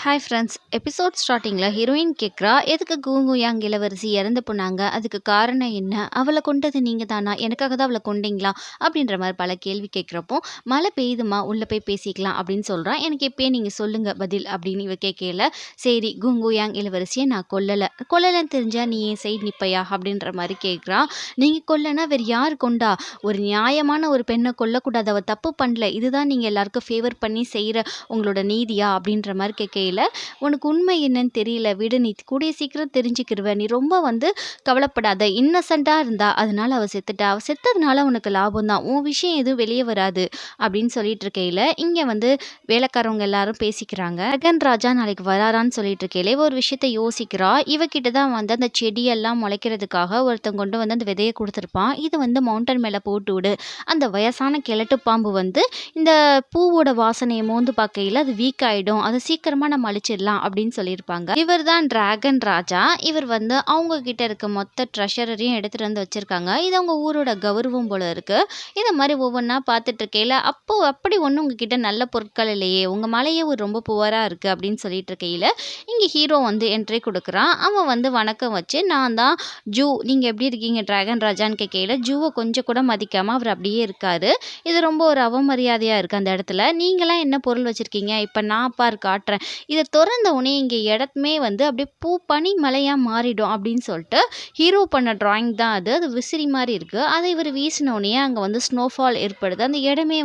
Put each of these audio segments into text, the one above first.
Hi friends. Episode ஸ்டார்ட்டிங்கில் heroine கேட்குறா, எதுக்கு கூங்கு யாங் இளவரசி இறந்து போனாங்க, அதுக்கு காரணம் என்ன, அவளை கொண்டது நீங்கள் தானா, எனக்காக தான் அவளை கொண்டீங்களா அப்படின்ற மாதிரி பல கேள்வி கேட்குறப்போ, மழை பெய்யுதுமா உள்ளே போய் பேசிக்கலாம் அப்படின்னு சொல்கிறான். எனக்கு எப்பயே நீங்கள் சொல்லுங்கள் பதில் அப்படின்னு இவ கேட்கல. சரி, கூங்கு யாங் இளவரசியை நான் கொல்லலைன்னு தெரிஞ்சால் நீ என் சைடு நிப்பையா அப்படின்ற மாதிரி கேட்குறான். நீங்கள் கொல்லனா வேறு யார் கொண்டா, ஒரு நியாயமான ஒரு பெண்ணை கொல்லக்கூடாது, அவள் தப்பு பண்ணல, இதுதான் நீங்கள் எல்லாருக்கும் ஃபேவர் பண்ணி செய்கிற உங்களோட நீதியா அப்படின்ற மாதிரி கேட்கல. உனக்கு உண்மை என்னன்னு தெரியல, விடு, நீ கூடிய சீக்கிரம் தெரிஞ்சுக்கிருவ, நீ ரொம்ப கவலைப்படாத, இன்னசென்ட்டாக இருந்தா அதனால அவள் செத்துட்டா, அவள் செத்ததுனால உனக்கு லாபம் தான், உன் விஷயம் எதுவும் வெளியே வராது அப்படின்னு சொல்லிட்டு இருக்கையில இங்கே வேலைக்காரவங்க எல்லாரும் பேசிக்கிறாங்க. ஜெகன் ராஜா நாளைக்கு வராரான்னு சொல்லிட்டு இருக்கையில ஒரு விஷயத்த யோசிக்கிறா. இவகிட்ட தான் அந்த செடியெல்லாம் முளைக்கிறதுக்காக ஒருத்தன் கொண்டு அந்த விதையை கொடுத்துருப்பான். இது மவுண்டன் மேலே போட்டு விடு, அந்த வயசான கிழட்டு பாம்பு இந்த பூவோட வாசனையை மோந்து பார்க்கையில் அது வீக் ஆகிடும், அதை சீக்கிரமாக நம்ம அழிச்சிடலாம் அப்படின்னு சொல்லியிருப்பாங்க. இவர் தான் டிராகன் ராஜா. இவர் அவங்க கிட்ட இருக்க மொத்த ட்ரெஷரையும் எடுத்துகிட்டு வந்து வச்சுருக்காங்க. இது அவங்க ஊரோட கௌரவம் போல இருக்குது. இந்த மாதிரி ஒவ்வொன்றா பார்த்துட்டு இருக்கையில் அப்படி ஒன்றும் உங்ககிட்ட நல்ல பொருட்கள் இல்லையே, உங்கள் மலையே ஒரு ரொம்ப புவராக இருக்குது அப்படின்னு சொல்லிட்டு இருக்கையில் இங்கே ஹீரோ என்ட்ரி கொடுக்குறான். அவன் வணக்கம் வச்சு, நான் தான் ஜூ, நீங்கள் எப்படி இருக்கீங்க டிராகன் ராஜான்னு கேட்கையில் ஜூவை கொஞ்சம் கூட மதிக்காமல் அவர் அப்படியே இருக்காரு. இது ரொம்ப ஒரு அவமரியாதையாக இருக்குது அந்த இடத்துல. நீங்களாம் என்ன பொருள் வச்சுருக்கீங்க, இப்போ நான் காட்டுறேன், இதை திறந்த உடனே இங்கே இடத்துமே அப்படியே பனி மலையாக மாறிடும் அப்படின்னு சொல்லிட்டு ஹீரோ பண்ண டிராயிங் தான் அது விசிறி மாதிரி இருக்குது. அதை இவர் வீசினோடனே அங்கே ஸ்னோஃபால் ஏற்படுது. அந்த இடமே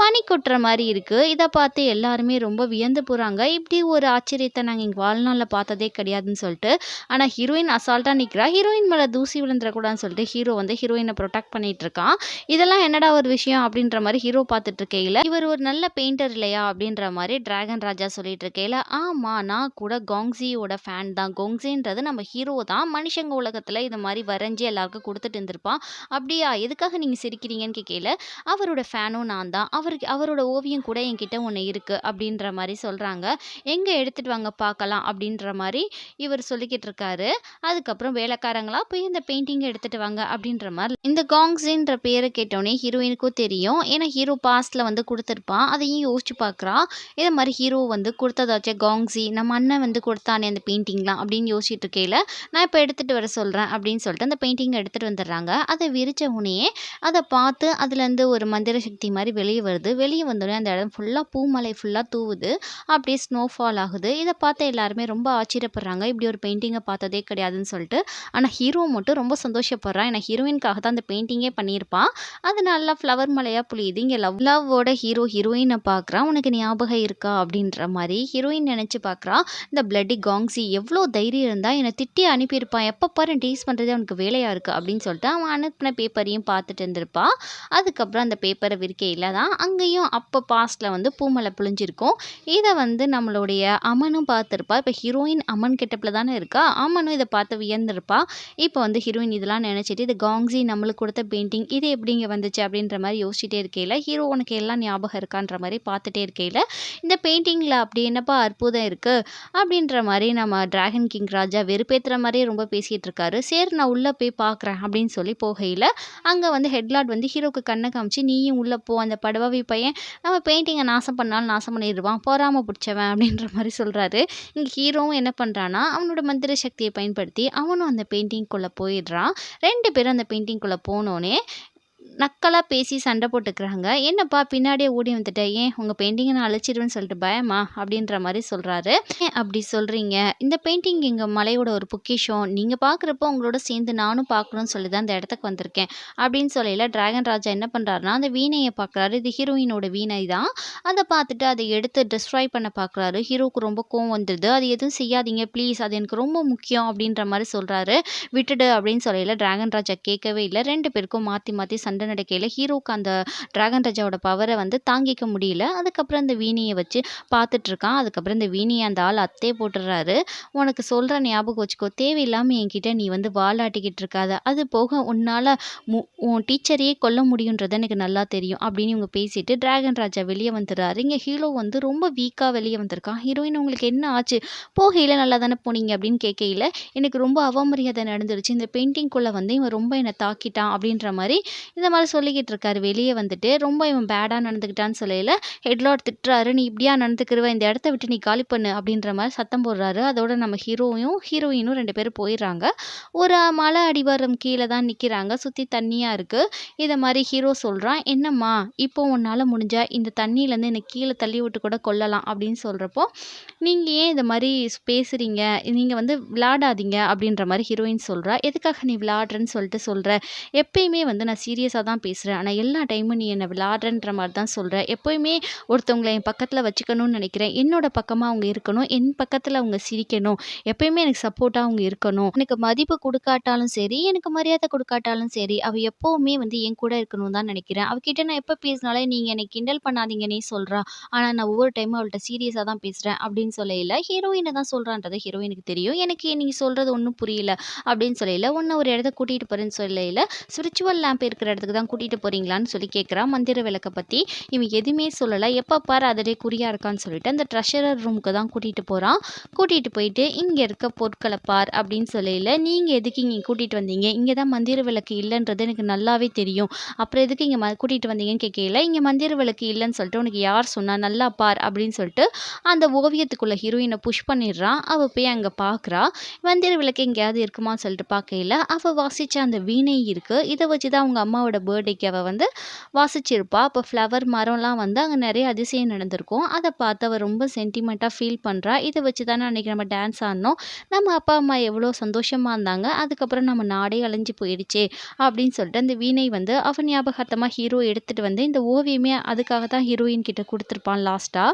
பனி கொட்டுற மாதிரி இருக்குது. இதை பார்த்து எல்லாருமே ரொம்ப வியந்து போகிறாங்க. இப்படி ஒரு ஆச்சரியத்தை நாங்கள் இங்கே வாழ்நாளில் பார்த்ததே கிடையாதுன்னு சொல்லிட்டு. ஆனால் ஹீரோயின் அசால்ட்டாக நிற்கிறா. ஹீரோயின் மேலே தூசி விழுந்துடக்கூடாதுன்னு சொல்லிட்டு ஹீரோ ஹீரோயினை ப்ரொடெக்ட் பண்ணிட்டு இருக்கான். இதெல்லாம் என்னடா ஒரு விஷயம் அப்படின்ற மாதிரி ஹீரோ பார்த்துட்டு இருக்கையில் இவர் ஒரு நல்ல பெயிண்டர் இல்லையா அப்படின்ற மாதிரி டிராகன் ராஜா சொல்லிட்டு இருக்கையில், ஆமாம், நான் கூட காங்ஸியோட ஃபேன் தான். காங்ஸின்றது நம்ம ஹீரோ தான், மனுஷங்க உலகத்தில் இது மாதிரி வரைஞ்சி எல்லாருக்கும் கொடுத்துட்டு இருந்திருப்பான். அப்படியா, எதுக்காக நீங்கள் சிரிக்கிறீங்கன்னு கேட்கல, அவரோட ஃபேனும் நான் தான், அவரோட ஓவியம் கூட என்கிட்ட ஒன்று இருக்குது அப்படின்ற மாதிரி சொல்கிறாங்க. எங்கே எடுத்துகிட்டு வாங்க பார்க்கலாம் அப்படின்ற மாதிரி இவர் சொல்லிக்கிட்டு இருக்காரு. அதுக்கப்புறம் வேலைக்காரங்களா போய் இந்த பெயிண்டிங்கை எடுத்துகிட்டு வாங்க அப்படின்ற மாதிரி. இந்த காங்ஸின்ற பேரை கேட்டோடனே ஹீரோயினுக்கும் தெரியும், ஏன்னா ஹீரோ பாஸ்டில் கொடுத்துருப்பான். அதையும் யோசிச்சு பார்க்குறான். இதே மாதிரி ஹீரோ கொடுத்ததாச்சும் காங்ஸி நம்ம அண்ணன் கொடுத்தானே அந்த பெயிண்டிங்லாம் அப்படின்னு யோசிச்சுட்டு இருக்கையில், நான் இப்போ எடுத்துகிட்டு வர சொல்கிறேன் அப்படின்னு சொல்லிட்டு அந்த பெயிண்டிங்கை எடுத்துகிட்டு வந்துடுறாங்க. அதை விரிச்ச உடனே அதை பார்த்து அதுலேருந்து ஒரு மந்திர சக்தி மாதிரி வெளியே வருது. வெளியே வந்தோடனே அந்த இடம் ஃபுல்லாக பூமலை ஃபுல்லாக தூவுது, அப்படியே ஸ்னோஃபால் ஆகுது. இதை பார்த்து எல்லாருமே ரொம்ப ஆச்சரியப்படுறாங்க, இப்படி ஒரு பெயிண்டிங்கை பார்த்ததே கிடையாதுன்னு சொல்லிட்டு. ஆனால் ஹீரோ மட்டும் ரொம்ப சந்தோஷப்படுறான், ஏன்னா ஹீரோயின்காக தான் அந்த பெயிண்டிங்கே பண்ணியிருப்பான். அது நல்லா ஃப்ளவர் மலையாக புளியுது. இங்கே லவ்வோட ஹீரோயினை பார்க்குறான். உனக்கு ஞாபகம் இருக்கா அப்படின்ற மாதிரி ஹீரோயின் நினச்சி பார்க்குறா. இந்த பிளட்டி காங்ஸி எவ்வளோ தைரியம் இருந்தால் என்னை திட்டி அனுப்பியிருப்பான், எப்போ பாரு டீஸ் பண்ணுறதே அவனுக்கு வேலையாக இருக்குது அப்படின்னு சொல்லிட்டு அவன் அனுப்பின பேப்பரையும் பார்த்துட்டு இருந்திருப்பான். அதுக்கப்புறம் அந்த பேப்பரை விற்கையில் தான் அங்கேயும் அப்போ பாஸ்டில் பூமலை புழிஞ்சிருக்கும். இதை நம்மளுடைய அமனும் பார்த்துருப்பா. இப்போ ஹீரோயின் அமன் கெட்டப்பில் தானே இருக்கா, அமனும் இதை பார்த்து வியந்திருப்பா. இப்போ ஹீரோயின் இதெல்லாம் நினச்சிட்டு, இது காங்ஸி நம்மளுக்கு கொடுத்த பெயிண்டிங், இது எப்படி இங்கே வந்துச்சு அப்படின்ற மாதிரி யோசிச்சுட்டே இருக்கையில் ஹீரோ உனக்கு எல்லாம் ஞாபகம் இருக்கான்ற மாதிரி பார்த்துட்டே இருக்கையில், இந்த பெயிண்டிங்கில் அப்படி என்னப்பா அற்புதம் இருக்குது அப்படின்ற மாதிரி நம்ம டிராகன் கிங் ராஜா வெறுப்பேற்றுற மாதிரியே ரொம்ப பேசிகிட்டு இருக்காரு. சரி, நான் உள்ளே போய் பார்க்குறேன் அப்படின்னு சொல்லி போகையில் அங்கே ஹெட்லாட் ஹீரோக்கு கண்ணை காமிச்சு, நீயும் உள்ளே போ, அந்த படவாவி பையன் நம்ம பெயிண்டிங்கை நாசம் பண்ணாலும் நாசம் பண்ணிடுவான், போராமல் பிடிச்சவன் அப்படின்ற மாதிரி சொல்கிறாரு. இங்கே ஹீரோவும் என்ன பண்ணுறான்னா அவனோட மந்திர சக்தியை பயன்படுத்தி அவனும் அந்த பெயிண்டிங்குள்ளே போயிடுறான். 2 பேரும் அந்த பெயிண்டிங்குள்ளே போனோடனே நக்கலாக பேசி சண்டை போட்டுக்கிறாங்க. என்னப்பா பின்னாடியே ஓடி வந்துட்ட, ஏன் உங்கள் பெயிண்டிங்கை நான் அழிச்சிடுவேன்னு சொல்லிட்டு பயமா அப்படின்ற மாதிரி சொல்கிறாரு. ஏன் அப்படி சொல்கிறீங்க, இந்த பெயிண்டிங் எங்கள் மலையோட ஒரு பொக்கிஷம், நீங்கள் பார்க்குறப்போ உங்களோட சேர்ந்து நானும் பார்க்கணும்னு சொல்லி தான் இந்த இடத்துக்கு வந்திருக்கேன் அப்படின்னு சொல்லையில் டிராகன் ராஜா என்ன பண்ணுறாருனா அந்த வீணையை பார்க்குறாரு. இது ஹீரோயினோட வீணை தான். அதை பார்த்துட்டு அதை எடுத்து டிஸ்ட்ராய் பண்ண பார்க்குறாரு. ஹீரோவுக்கு ரொம்ப கோவம் வந்துடுது. அது எதுவும் செய்யாதீங்க ப்ளீஸ், அது எனக்கு ரொம்ப முக்கியம் அப்படின்ற மாதிரி சொல்கிறாரு. விட்டுடு அப்படின்னு சொல்லையில் டிராகன் ராஜா கேட்கவே இல்லை. 2 பேருக்கும் மாற்றி மாற்றி சண்டை நடக்கையில் ஹீரோக்கு அந்த டிராகன் ராஜாவோட பவரை தாங்கிக்க முடியல. அதுக்கப்புறம் அந்த வீணையை வச்சு பார்த்துட்டு இருக்கான். அதுக்கப்புறம் இந்த வீணையை அந்த ஆள் அத்தே போட்டுடுறாரு. உனக்கு சொல்கிற ஞாபகம் வச்சுக்கோ, தேவையில்லாமல் என்கிட்ட நீ வாலாட்டிக்கிட்டு இருக்காத, அது போக உன்னால் உன் டீச்சரையே கொல்ல முடியுன்றது எனக்கு நல்லா தெரியும் அப்படின்னு இவங்க பேசிட்டு டிராகன் ராஜா வெளியே வந்துடுறாரு. இங்கே ஹீரோ ரொம்ப வீக்காக வெளியே வந்திருக்கான். ஹீரோயின் உங்களுக்கு என்ன ஆச்சு, போகையில் நல்லா தானே போனீங்க அப்படின்னு கேட்கையில், எனக்கு ரொம்ப அவமரியாதை நடந்துருச்சு, இந்த பெயிண்டிங்குள்ளே இவன் ரொம்ப என்னை தாக்கிட்டான் அப்படின்ற மாதிரி இந்த மாரி சொல்லிக்கிட்டு இருக்காரு வெளிய வந்துட்டு. ரொம்ப இவன் பேடா நடந்துக்கிட்டான்னு சொல்லையில, ஹெட்லார்ட் திட்டுறாரு, "நீ இப்படியா நடந்துக்கிருவ? இந்த இடத்த விட்டு நீ காலி பண்ணு" அப்படின்ற மாரி சத்தம் போடுறாரு. அதோட நம்ம ஹீரோயும், ஹீரோயினும் 2 பேரும் போயிர்றாங்க. ஒரு மலை அடிவாரம் கீழ தான் நிக்கிறாங்க. சுத்தி தண்ணியா இருக்கு. இத மாரி ஹீரோ சொல்றான், "என்னம்மா, இப்போ உன்னால முடிஞ்சா இந்த தண்ணீலருந்து என்ன கீழ தள்ளி விட்டு கூட கொல்லலாம்" அப்படின்னு சொல்றப்போ, "நீங்க ஏன் இத மாரி பேசுறீங்க? நீங்க வந்து விளையாடாதீங்க" அப்படின்ற மாரி ஹீரோயின் சொல்றா. "எதுக்காக நீ விளையாடுறன்னு சொல்லிட்டு சொல்ற? எப்பயுமே வந்து நான் சீரியஸா தான் பேசுறேன். ஆனா எல்லா டைமும் நீ என்ன விளையாடுறன்ற மாரி தான் சொல்ற. எப்பயுமே ஒருத்தவங்கள என் பக்கத்துல வச்சுக்கணும்னு நெனைக்கிறேன். என்னோட பக்கமா அவங்க இருக்கணும். என் பக்கத்துல அவங்க சிரிக்கணும். எப்பயுமே எனக்கு சப்போர்ட்டா அவங்க இருக்கணும். எனக்கு மதிப்பு குடுக்காட்டாலும் சரி, எனக்கு மரியாதை குடுக்காட்டாலும் சரி, அவ எப்பவுமே வந்து என் கூட இருக்கணும்னு தான் நெனைக்கிறேன். அவகிட்ட நான் எப்ப பேசினாலும் நீங்க என்னை கிண்டல் பண்ணாதீங்கன்னே சொல்றா. ஆனா நான் ஒவ்வொரு டைமும் அவள்ட்ட சீரியஸா தான் பேசுறேன்" அப்படின்னு சொல்லையில, ஹீரோயின் தான் சொல்றான்றது ஹீரோயினுக்கு தெரியும். "எனக்கு நீங்க சொல்றது ஒண்ணும் புரியல" அப்படின்னு சொல்லையில, "உன்ன ஒரு இடத்துக்கு கூட்டிட்டு போறேன்னு" சொல்லையில, "ஸ்பிரிச்சுவல் லேம்ப் இருக்கிற இடத்துக்கு தான் கூட்டிட்டு போறீங்களான்னு" சொல்லி கேட்கிறா. மந்திர விளக்க பத்தி. இவன் எதுவுமே சொல்லல. எப்ப பாரு அதிலயே குறியா இருக்கான்னு சொல்லிட்டு, அந்த ட்ரெஷரர் ரூமுக்கு தான் கூட்டிட்டு போறான். கூட்டிட்டு போயிட்டு, "இங்க இருக்க பொருட்கள பார்" அப்படின்னு சொல்லையில, "நீங்க எதுக்கு இங்க கூட்டிட்டு வந்தீங்க? இங்க தான் மந்திர விளக்கு இல்லன்றது எனக்கு நல்லாவே தெரியும். அப்புறம் எதுக்கு இங்க கூட்டிட்டு வந்தீங்கன்னு" கேட்கையில, "இங்க மந்திர விளக்கு இல்லன்னு சொல்லிட்டு உனக்கு யார் சொன்னா? நல்லா பார்" அப்படின்னு சொல்லிட்டு, அந்த ஓவியத்துக்குள்ள ஹீரோயின புஷ் பண்ணிடுறான். அவ போய் அங்க பார்க்குறா. மந்திர விளக்கு எங்கேயாவது இருக்குமான்னு சொல்லிட்டு பார்க்கையில, அவ வாசிச்ச அந்த வீணை இருக்கு. இத வச்சு தான் அவங்க அம்மாவோட பர்த்டேக்கு அவ வந்து வாசிச்சிருப்பா. அப்ப ஃப்ளவர் மரம்லாம் வந்து அங்க நெறைய அதிசயம் நடந்திருக்கும். அத பார்த்து அவ ரொம்ப சென்டிமென்ட்டா ஃபீல் பண்றா. இத வச்சு தானே அன்னைக்கு நம்ம டான்ஸ் ஆடுனோம். நம்ம அப்பா, அம்மா எவ்வளோ சந்தோஷமா இருந்தாங்க. அதுக்கப்புறம் நம்ம நாடே அழிஞ்சு போயிடுச்சே! அப்படின்னு சொல்லிட்டு அந்த வீணை வந்து அவ ஞாபகார்த்தமா ஹீரோ எடுத்துட்டு வந்து இந்த ஓவியமே அதுக்காக தான் ஹீரோயின் கிட்ட குடுத்துருப்பான் லாஸ்ட்டா.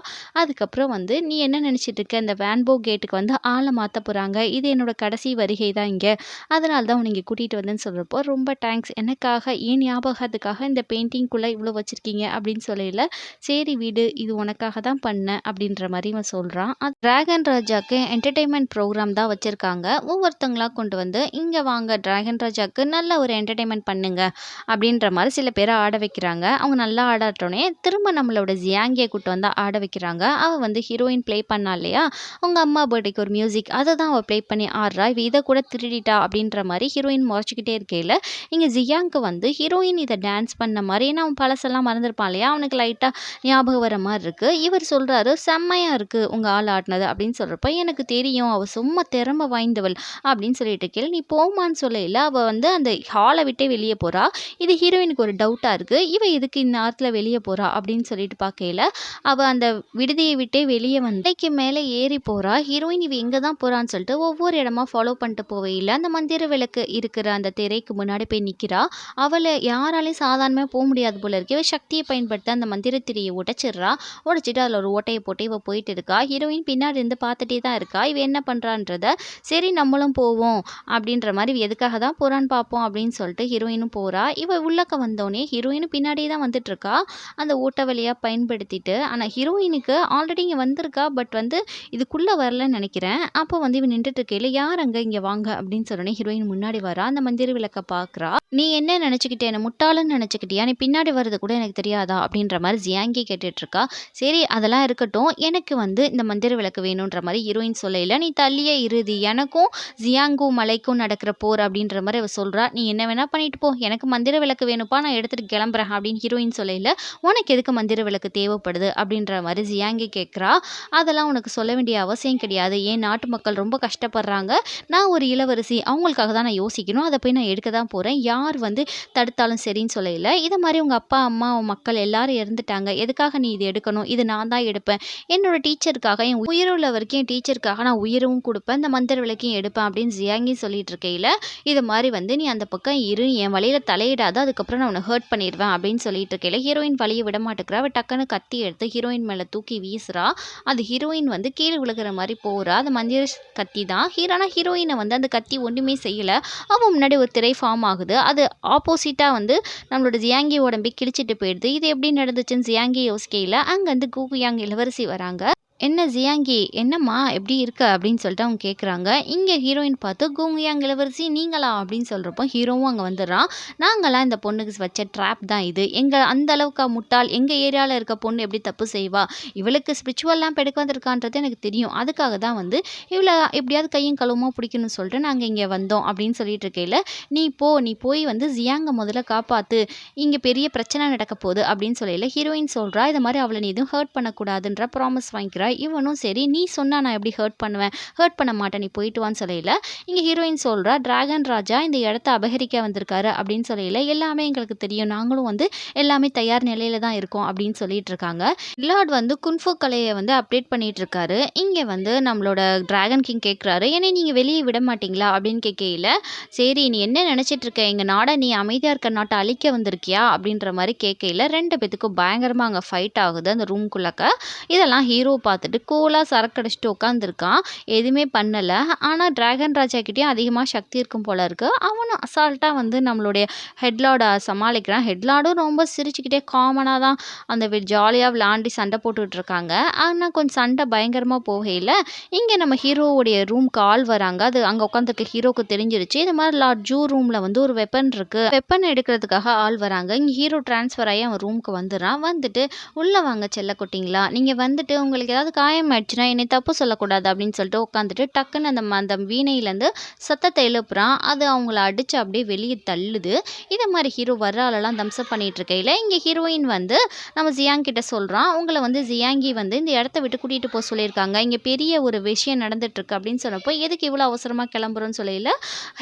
அதுக்கப்புறம் வந்து, "நீ என்ன நெனச்சிட்டு இருக்க? இந்த வேன்போ கேட்டுக்கு வந்து ஆள மாத்தப் போறாங்க. இது என்னோட கடைசி வருகை தான் இங்க. அதனால தான் உன்ன இங்க கூட்டிட்டு வந்தேன்னு" சொல்றப்போ, "ரொம்ப தேங்க்ஸ். எனக்காக என் ஞாபகார்த்தத்துக்காக இந்த பெயிண்டிங்குள்ள இவ்ளோ வச்சிருக்கீங்க" அப்படின்னு சொல்லையில, "சரி விடு. இது உனக்காக தான் பண்ணேன்" அப்படின்ற மாரி இவன் சொல்றான். டிராகன் ராஜாக்கு என்டர்டெயின்மென்ட் ப்ரோகிராம் தான் வச்சிருக்காங்க. ஒவ்வொருத்தங்களா கொண்டு வந்து, "இங்க வாங்க டிராகன் ராஜாக்கு நல்ல ஒரு என்டர்டெயின்மென்ட் பண்ணுங்க" அப்படின்ற மாரி சில பேர ஆட வைக்கிறாங்க. அவங்க நல்லா ஆடாட்டோனே, திரும்ப நம்மளோட ஜியாங்கிய கூட்டு வந்து ஆட வைக்கிறாங்க. அவ வந்து ஹீரோயின் ப்ளே பண்ணா இல்லையா? உங்க அம்மா பர்த்டேக்கு ஒரு மியூசிக். அத தான் அவ ப்ளே பண்ணி ஆடுறா. இவ இத கூட திருடிட்டா அப்படின்ற மாரி ஹீரோயின் மொறச்சுக்கிட்டே இருக்கையில, இங்க ஜியாங்க்கு வந்து ஹீரோயின் இத டான்ஸ் பண்ண மாரி ஏன்னா அவன் பழசெல்லாம் மறந்திருப்பான் இல்லையா? அவனுக்கு லைட்டா ஞாபகம் வர மாரி இருக்கு. இவர் சொல்றாரு, "செம்மையா இருக்கு உங்க ஆள் ஆடுனது" அப்படின்னு சொல்றப்ப, "எனக்கு தெரியும். அவ சும்மா திறமை வாய்ந்தவள்" அப்படின்னு சொல்லிட்டு இருக்கையில, "நீ போம்மான்னு" சொல்லையில, அவ வந்து அந்த ஹால விட்டே வெளிய போறா. இது ஹீரோயினுக்கு ஒரு டவுட்டா இருக்கு. இவ எதுக்கு இந்நேரத்துல வெளிய போறா? அப்படின்னு சொல்லிட்டு பார்க்கையில, அவ அந்த விடுதிய விட்டே வெளிய வந்து மலைக்கு மேல ஏறி போறா. ஹீரோயின் இவ எங்க தான் போறான்னு சொல்லிட்டு ஒவ்வொரு இடமா ஃபாலோ பண்ணிட்டு போவையில, அந்த மந்திர விளக்கு இருக்கிற அந்த திரைக்கு முன்னாடி போய் நிக்கிறா. அவள யாராலயும் சாதாரணமா முடியாது போல இருக்கு. இவ சக்திய பயன்படுத்தி அந்த மந்திர திரைய உடைச்சிடுறா. உடைச்சிட்டு அதுல ஒரு ஓட்டைய போட்டு இவ போயிட்டு இருக்கா. ஹீரோயின் பின்னாடி இருந்து பார்த்துட்டே தான் இருக்கா. இவ என்ன பண்றான்றத, "சரி நம்மளும் போவோம்" அப்படின்ற மாரி, இவ எதுக்காக தான் போறான்னு பார்ப்போம் அப்படின்னு சொல்லிட்டு ஹீரோயினும் போறா. இவ உள்ளக்க வந்தோனே ஹீரோயினும் பின்னாடியே தான் வந்துட்டுருக்கா. அந்த ஓட்ட வழியா பயன்படுத்திட்டு. ஆனா ஹீரோயினுக்கு ஆல்ரெடி இங்க வந்திருக்கா. பட் வந்து இதுக்குள்ள வரலன்னு நெனைக்கிறேன். அப்போ வந்து இவ நின்னுட்டு இருக்கையில, "யார் அங்க? இங்க வாங்க" அப்படின்னு சொன்னோனே ஹீரோயின் முன்னாடி வரா. அந்த மந்திர விளக்க பார்க்குறா. "நீ என்ன நெனச்சுக்கிட்ட? என்ன முட்டாள்ன்னு நெனச்சுக்கிட்டியா? நீ பின்னாடி வர்றது கூட எனக்கு தெரியாதா?" அப்படின்ற மாரி ஜியாங்கி கேட்டுட்டுருக்கா. "சரி அதெல்லாம் இருக்கட்டும். எனக்கு வந்து இந்த மந்திர விளக்கு வேணுன்ற" மாரி ஹீரோயின் சொல்லையில, "நீ தள்ளியே இரு. இது எனக்கும் ஜியாங்கும் மலைக்கும் நடக்கிற போர்" அப்படின்ற மாரி அவ சொல்றா. "நீ என்ன வேணா பண்ணிட்டு போ. எனக்கு மந்திர விளக்கு வேணும்ப்பா. நான் எடுத்துட்டு கிளம்புறேன்" அப்படின்னு ஹீரோயின் சொல்லையில, "உனக்கு எதுக்கு மந்திர விளக்கு தேவைப்படுது?" அப்படின்ற மாரி ஜியாங்கி கேட்குறா. "அதெல்லாம் உனக்கு சொல்ல வேண்டிய அவசியம் கிடையாது. என் நாட்டு மக்கள் ரொம்ப கஷ்டப்படுறாங்க. நான் ஒரு இளவரசி. அவங்களுக்காக தான் நான் யோசிக்கணும். அத போய் நான் எடுக்க தான் போறேன். யார் வந்து தடுத்தாலும் சரின்னு" சொல்லையில, "இத மாரி உங்க அப்பா, அம்மா, உன் மக்கள் எல்லாரும் இறந்துட்டாங்க. எதுக்காக நீ இத எடுக்கணும்? இது நான் தான் எடுப்பேன். என்னோட டீச்சருக்காக, என் உயிருள்ள வரைக்கும் என் டீச்சருக்காக நான் உயிரும் குடுப்பேன். இந்த மந்திர விளக்கையும் எடுப்பேன்" அப்படின்னு ஜியாங்கி சொல்லிட்டு இருக்கையில, "இத மாரி வந்து நீ அந்த பக்கம் இரு. என் வழியில தலையிடாத. அதுக்கப்புறம் நான் உன்ன ஹர்ட் பண்ணிருவேன்" அப்படின்னு சொல்லிட்டு இருக்கையில, ஹீரோயின் வழிய விட மாட்டேங்கிறா. அவ டக்குனு கத்தி எடுத்து ஹீரோயின் மேல தூக்கி வீசுறா. அது ஹீரோயின் வந்து கீழ விழுகுற மாரி போறா. அது மந்திர கத்தி தான். ஆனா ஹீரோயின வந்து அந்த கத்தி ஒண்ணுமே செய்யல. அவ முன்னாடி ஒரு திரை ஃபார்ம் ஆகுது. அது ஆப்போசிட்டா வந்து நம்மளோட ஜியாங்கி உடம்பே கிழிச்சிட்டு போயிடுது. இது எப்படி நடந்துச்சுன்னு ஜியாங்கி யோசிக்கையில, அங்கருந்து கூகுயாங் இளவரசி வராங்க. "என்ன ஜியாங்கி, என்னம்மா எப்படி இருக்க?" அப்படின்னு சொல்லிட்டு அவங்க கேட்குறாங்க. இங்க ஹீரோயின் பார்த்து, "கூங்குயாங் இளவரசி நீங்களா?" அப்படின்னு சொல்றப்போ, ஹீரோவும் அங்க வந்துடுறான். "நாங்கலாம் இந்த பொண்ணுக்கு வச்ச ட்ராப் தான் இது. அந்த அளவுக்கா முட்டாள்? எங்க ஏரியால இருக்க பொண்ணு எப்படி தப்பு செய்வா? இவளுக்கு ஸ்பிரிச்சுவல் லேம்ப் எடுக்க வந்திருக்கான்றது எனக்கு தெரியும். அதுக்காக தான் வந்து இவள எப்படியாவது கையும் களவுமா பிடிக்கணும்னு சொல்லிட்டு நாங்க இங்க வந்தோம்." அப்படின்னு சொல்லிட்டு இருக்கையில, நீ போய் வந்து ஜியாங்க முதல்ல காப்பாத்து. இங்க பெரிய பிரச்சனை நடக்க போகுது." அப்படின்னு சொல்லையில, ஹீரோயின் சொல்றா, "இது மாரி அவள நீ எதுவும் ஹர்ட் பண்ணக்கூடாதுன்ற ப்ராமிஸ் வாங்கிக்கிறா." இவனும் சரி, "நீ சொன்னா நான் எப்படி ஹர்ட் பண்ணுவேன்? ஹர்ட் பண்ண மாட்டேன். நீ போயிட்டு வான்னு" சொல்லையில, இங்க ஹீரோயின் சொல்றா, "டிராகன் ராஜா இந்த இடத்த அபகரிக்க வந்திருக்காரு." அப்படின்னு சொல்லையில, "எல்லாமே எங்களுக்கு தெரியும். நாங்களும் வந்து எல்லாமே தயார் நிலையில தான் இருக்கோம்." அப்படின்னு சொல்லிட்டு இருக்காங்க. லார்ட் வந்து குன்ஃபு கலைய வந்து அப்டேட் பண்ணிட்டு இருக்காரு. இங்க வந்து நம்மளோட டிராகன் கிங் கேட்குறாரு, "என்னைய நீங்க வெளிய விட மாட்டீங்களா?" அப்படின்னு கேட்கையில, "சரி நீ என்ன நினைச்சிட்டு இருக்க? எங்க நாட நீ அமைதியா இருக்க நாட்ட அழிக்க வந்திருக்கியா?" அப்படின்ற மாரி கேட்கையில 2 பேத்துக்கும் பயங்கரமா அங்க ஃபைட் ஆகுது அந்த ரூம்குள்ளக்க. இதெல்லாம் ஹீரோ பார்த்துட்டு கூலா சரக்கு அடிச்சுட்டு உட்காந்துருக்கான். எதுவுமே பண்ணல. ஆனா டிராகன் ராஜா கிட்டயும் அதிகமா சக்தி இருக்கும் போல இருக்கு. அவனும் அசால்ட்டா வந்து நம்மளுடைய ஹெட்லார்ட சமாளிக்கிறான். ஹெட்லார்டும் ரொம்ப சிரிச்சுக்கிட்டே காமனா தான் அந்த ஜாலியா விளாண்டி சண்டை போட்டுட்டு இருக்காங்க. ஆனா கொஞ்சம் சண்டை பயங்கரமா போகையில, இங்க நம்ம ஹீரோவுடைய ரூம்க்கு ஆள் வராங்க. அது அங்க உட்காந்துருக்க ஹீரோக்கு தெரிஞ்சிருச்சு. இது மாரி லார்ட் ஜூ ரூம்ல வந்து ஒரு வெப்பன் இருக்கு. வெப்பன் எடுக்கிறதுக்காக ஆள் வராங்க. இங்க ஹீரோ ட்ரான்ஸ்ஃபர் ஆயி அவன் ரூம்க்கு வந்துடுறான். வந்துட்டு, "உள்ள வாங்க செல்லக்குட்டிங்களா. நீங்க வந்துட்டு உங்களுக்கு ஏதாவது காயமாயிடுச்சுன்னா என்னைய தப்பு சொல்லக்கூடாது." அப்படின்னு சொல்லிட்டு உட்காந்துட்டு டக்குன்னு அந்த வீணையிலேருந்து சத்தத்த எழுப்புறான். அது அவங்கள அடிச்சு அப்படியே வெளிய தள்ளுது. இத மாரி ஹீரோ வர்ற ஆளெல்லாம் தம்ஸ் அப் பண்ணிட்டு இருக்கையில, இங்க ஹீரோயின் வந்து நம்ம ஜியாங் கிட்ட சொல்றான், "உங்கள வந்து ஜியாங்கி வந்து இந்த இடத்த விட்டு கூட்டிட்டு போ சொல்லியிருக்காங்க. இங்க பெரிய ஒரு விஷயம் நடந்துட்டுருக்கு." அப்படின்னு சொன்னப்போ, "எதுக்கு இவ்வளோ அவசரமா கிளம்புறோம்ன்னு?" சொல்லையில,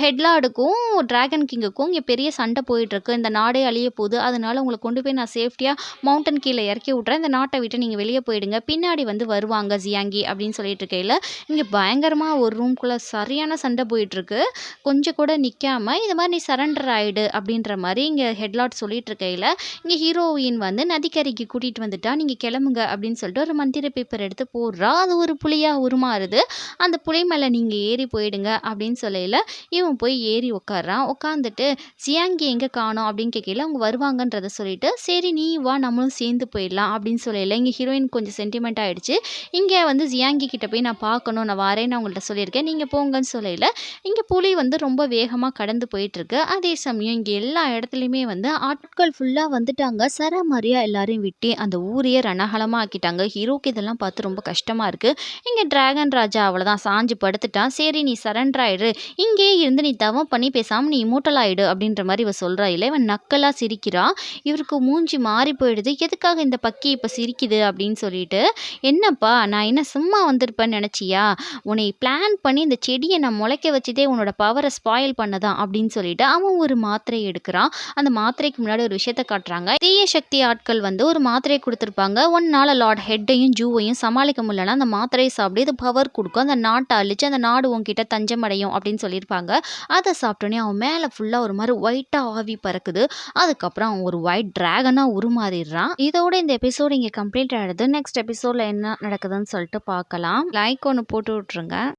"ஹெட்லார்டுக்கும் டிராகன் கிங்குக்கும் இங்க பெரிய சண்டை போயிட்டுருக்கு. இந்த நாடே அழிய போகுது. அதனால உங்கள கொண்டு போய் நான் சேஃப்டியா மவுண்டன் கீழ இறக்கி விட்றேன். இந்த நாட்ட விட்டு நீங்க வெளிய போயிடுங்க. பின்னாடி வந்து வருவாங்க ஜியாங்கி." அப்படின்னு சொல்லிட்டு இருக்கையில, இங்க பயங்கரமா ஒரு ரூம்குள்ள சரியான சண்டை போயிட்டுருக்கு. கொஞ்சம் கூட நிக்காம, "இது மாரி நீ சரண்டர் ஆயிடு." அப்படின்ற மாரி இங்க ஹெட்லார்ட் சொல்லிட்டு இருக்கையில, இங்க ஹீரோயின் வந்து நதிக்கரைக்கு கூட்டிட்டு வந்துட்டா. "நீங்க கிளம்புங்க." அப்படின்னு சொல்லிட்டு ஒரு மந்திர பேப்பர் எடுத்து போடுறா. அது ஒரு புலியா உருமாறுது. "அந்த புலி மேல நீங்க ஏறி போயிடுங்க." அப்படின்னு சொல்லையில, இவன் போய் ஏறி உட்கார்றான். உட்காந்துட்டு, "ஜியாங்கி எங்க காணோம்?" அப்படின்னு கேட்கையில, அவங்க வருவாங்கன்றத சொல்லிட்டு, "சரி நீ வா நம்மளும் சேர்ந்து போயிடலாம்." அப்படின்னு சொல்லையில, இங்க ஹீரோயின் கொஞ்சம் சென்டிமெண்ட் ஆயிடுச்சு. இங்க வந்து ஜியாங்கி கிட்ட போய், "நான் பார்க்கணும். நான் வாரேன்னு அவங்கள்ட்ட சொல்லியிருக்கேன். நீங்க போங்கன்னு" சொல்லையில, இங்க புலி வந்து ரொம்ப வேகமா கடந்து போயிட்டுருக்கு. அதே சமயம் இங்க எல்லா இடத்துலயுமே வந்து ஆட்கள் ஃபுல்லா வந்துட்டாங்க. சரமாரியா எல்லாரையும் வெட்டி அந்த ஊரையே ரணகளமா ஆக்கிட்டாங்க. ஹீரோக்கு இதெல்லாம் பார்த்து ரொம்ப கஷ்டமா இருக்கு. இங்க டிராகன் ராஜா அவ்வளோதான் சாஞ்சு படுத்துட்டான். "சரி நீ சரண்டர் ஆயிடு. இங்கேயே இருந்து நீ தவம் பண்ணி பேசாம நீ இம்மோர்டல் ஆயிடு." அப்படின்ற மாரி இவ சொல்றா. இவன் நக்கலா சிரிக்கிறான். இவருக்கு மூஞ்சி மாறி போயிடுது. "எதுக்காக இந்த பக்கி இப்ப சிரிக்குது?" அப்படின்னு சொல்லிட்டு, "என்னப்பா நான் என்ன சும்மா வந்திருப்பேன்னு நினைச்சியா? உன்னைய பிளான் பண்ணி இந்த செடிய நான் முளைக்க வச்சதே உன்னோட பவர ஸ்பாயில் பண்ண தான்." அப்படின்னு சொல்லிட்டு அவன் ஒரு மாத்திரை எடுக்குறான். அந்த மாத்திரைக்கு முன்னாடி ஒரு விஷயத்த காட்டுறாங்க. தீய சக்தி ஆட்கள் வந்து ஒரு மாத்திரைய குடுத்துருப்பாங்க. "உன்னால லார்ட் ஹெட்டையும், ஜூவையும் சமாளிக்க முடியலன்னா அந்த மாத்திரைய சாப்பிடு. இது பவர் குடுக்கும். அந்த நாட்ட அழிச்சு அந்த நாடு உன்கிட்ட தஞ்சம் அடையும்." அப்படின்னு சொல்லியிருப்பாங்க. அத சாப்பிட்டோனே அவன் மேல ஃபுல்லா ஒரு மாரி ஒயிட்டா ஆவி பறக்குது. அதுக்கப்புறம் அவன் ஒரு ஒயிட் டிராகனா உருமாறிடுறான். இதோட இந்த எபிசோட் இங்க கம்ப்ளீட் ஆயிடுது. நெக்ஸ்ட் எபிசோட்ல என்ன நடக்குதுன்னு சொல்லிட்டு பார்க்கலாம். லைக் ஒண்ணு போட்டு விட்டுருங்க.